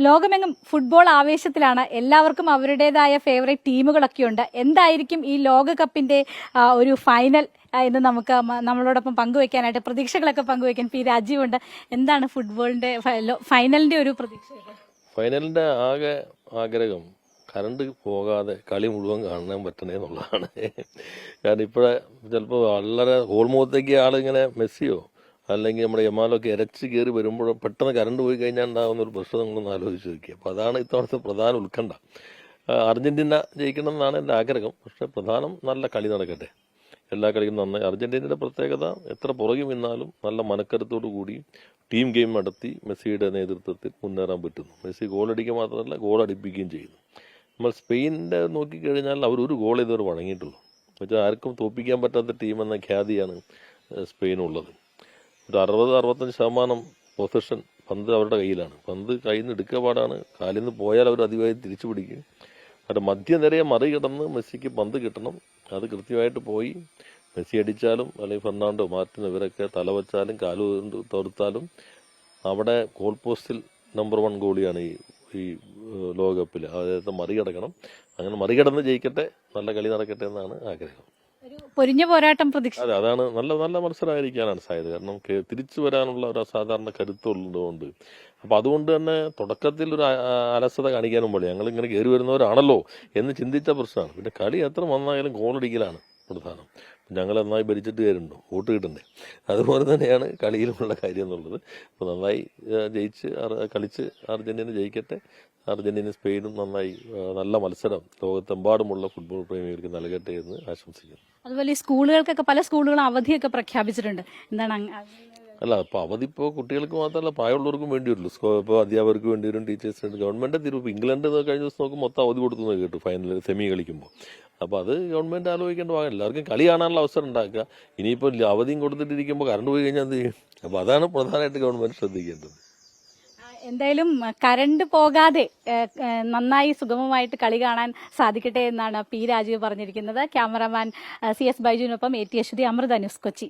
ലോകമെങ്ങും ഫുട്ബോൾ ആവേശത്തിലാണ്. എല്ലാവർക്കും അവരുടേതായ ഫേവറേറ്റ് ടീമുകളൊക്കെ ഉണ്ട്. എന്തായിരിക്കും ഈ ലോകകപ്പിന്റെ ഒരു ഫൈനൽ എന്ന് നമുക്ക് നമ്മളോടൊപ്പം പങ്കുവെക്കാനായിട്ട് പ്രതീക്ഷകളൊക്കെ പങ്കുവെക്കാൻ പി രാജീവുണ്ട്. എന്താണ് ഫുട്ബോളിന്റെ ഫൈനലിന്റെ ഒരു പ്രതീക്ഷ? ഫൈനലിന്റെ ആകെ ആഗ്രഹം കറണ്ട് പോകാതെ കളി മുഴുവൻ കാണാൻ പറ്റണേ എന്നുള്ളതാണ്. കാരണം ഇപ്പോഴേ ചിലപ്പോൾ വളരെ ഹോൾമുഖത്തേക്ക് ആളിങ്ങനെ മെസ്സിയോ അല്ലെങ്കിൽ നമ്മുടെ യമാലൊക്കെ ഇരച്ച് കയറി വരുമ്പോൾ പെട്ടെന്ന് കറണ്ട് പോയി കഴിഞ്ഞാൽ ഉണ്ടാകുന്ന ഒരു പ്രശ്നം നിങ്ങളൊന്ന് ആലോചിച്ച് നോക്കി. അപ്പോൾ അതാണ് ഇത്തവണത്തെ പ്രധാന ഉത്കണ്ഠ. അർജന്റീന ജയിക്കണം എന്നാണ് എൻ്റെ ആഗ്രഹം. പക്ഷേ പ്രധാനം നല്ല കളി നടക്കട്ടെ, എല്ലാ കളിയും നന്നായി. അർജന്റീനയുടെ പ്രത്യേകത എത്ര പുറകെ നിന്നാലും നല്ല മനക്കരുത്തോടു കൂടി ടീം ഗെയിം നടത്തി മെസ്സിയുടെ നേതൃത്വത്തിൽ മുന്നേറാൻ പറ്റുന്നു. മെസ്സി ഗോളടിക്കുക മാത്രമല്ല ഗോൾ അടിപ്പിക്കുകയും ചെയ്യുന്നു. നമ്മൾ സ്പെയിനിൻ്റെ നോക്കിക്കഴിഞ്ഞാൽ അവർ ഒരു ഗോൾ ഇതുവരെ വഴങ്ങിയിട്ടുള്ളൂ. എന്നുവെച്ചാൽ ആർക്കും തോൽപ്പിക്കാൻ പറ്റാത്ത ടീമെന്ന ഖ്യാതിയാണ് സ്പെയിനുള്ളത്. ഒരു 60-65% പൊസിഷൻ പന്ത് അവരുടെ കയ്യിലാണ്. പന്ത് കയ്യിൽ നിന്ന് എടുക്കുക പാടാണ്. കാലിൽ നിന്ന് പോയാൽ അവർ അതിവേഗം തിരിച്ചു പിടിക്കും. അവരുടെ മധ്യനിരയെ മറികടന്ന് മെസ്സിക്ക് പന്ത് കിട്ടണം. അത് കൃത്യമായിട്ട് പോയി മെസ്സി അടിച്ചാലും അല്ലെങ്കിൽ ഫെർണാണ്ടോ മാർട്ടിൻ ഇവരൊക്കെ തലവച്ചാലും കാലു തോർത്താലും അവിടെ ഗോൾ പോസ്റ്റിൽ നമ്പർ 1 ഗോളിയാണ് ഈ ലോകകപ്പിൽ. അതായത് മറികടക്കണം. അങ്ങനെ മറികടന്ന് ജയിക്കട്ടെ, നല്ല കളി നടക്കട്ടെ എന്നാണ് ആഗ്രഹം. പൊരിഞ്ഞ പോരാട്ടം പ്രതീക്ഷ. അതെ, അതാണ് നല്ല മത്സരമായിരിക്കാനാണ് സാധ്യത. കാരണം തിരിച്ചു വരാനുള്ള ഒരു അസാധാരണ കരുത്തുള്ളതുകൊണ്ട്. അപ്പം അതുകൊണ്ട് തന്നെ തുടക്കത്തിൽ ഒരു അലസത കാണിക്കാനും പാടില്ല. ഞങ്ങളിങ്ങനെ കയറി വരുന്നവരാണല്ലോ എന്ന് ചിന്തിച്ച പ്രശ്നമാണ്. പിന്നെ കളി എത്ര നന്നായാലും ഗോളടിക്കലാണ് പ്രധാനം. ഞങ്ങൾ നന്നായി ഭരിച്ചിട്ട് കയറുണ്ടോ, വോട്ട് കിട്ടണ്ടേ? അതുപോലെ തന്നെയാണ് കളിയിലുമുള്ള കാര്യം എന്നുള്ളത്. അപ്പോൾ നന്നായി കളിച്ച് അർജന്റീന ജയിക്കട്ടെ. അർജന്റീന സ്പെയിനും നന്നായി നല്ല മത്സരം ലോകത്തെമ്പാടുമുള്ള ഫുട്ബോൾ പ്രേമികൾക്ക് നൽകട്ടെ എന്ന് ആശംസിക്കുന്നു. അതുപോലെ ഈ സ്കൂളുകൾക്കൊക്കെ പല സ്കൂളുകളും അവധിയൊക്കെ പ്രഖ്യാപിച്ചിട്ടുണ്ട്. എന്താണ് അല്ല, അപ്പോൾ അവധി ഇപ്പോൾ കുട്ടികൾക്ക് മാത്രമല്ല പ്രായമുള്ളവർക്കും വേണ്ടി വരുള്ളൂ. ഇപ്പോൾ അധ്യാപകർക്ക് വേണ്ടി വരും, ടീച്ചേഴ്സിന്. ഗവൺമെൻറ് തിരുപ്പ് ഇംഗ്ലണ്ട് കഴിഞ്ഞ ദിവസം നോക്കും മൊത്തം അവധി കൊടുത്തു കേട്ടു ഫൈനൽ സെമി കളിക്കുമ്പോൾ. അപ്പോൾ അത് ഗവൺമെൻറ് ആലോചിക്കേണ്ട ഭാഗം. എല്ലാവർക്കും കളി കാണാനുള്ള അവസരം ഉണ്ടാക്കുക. ഇനിയിപ്പോൾ അവധിയും കൊടുത്തിട്ടിരിക്കുമ്പോൾ കറണ്ട് പോയി കഴിഞ്ഞാൽ എന്ത് ചെയ്യും? അപ്പോൾ അതാണ് പ്രധാനമായിട്ട് ഗവൺമെൻറ് ശ്രദ്ധിക്കേണ്ടത്. എന്തായാലും കരണ്ട് പോകാതെ നന്നായി സുഗമമായിട്ട് കളി കാണാൻ സാധിക്കട്ടെ എന്നാണ് പി രാജീവ് പറഞ്ഞിരിക്കുന്നത്. ക്യാമറാമാൻ CS ബൈജുവിനൊപ്പം AT അശ്വതി, അമൃത ന്യൂസ്, കൊച്ചി.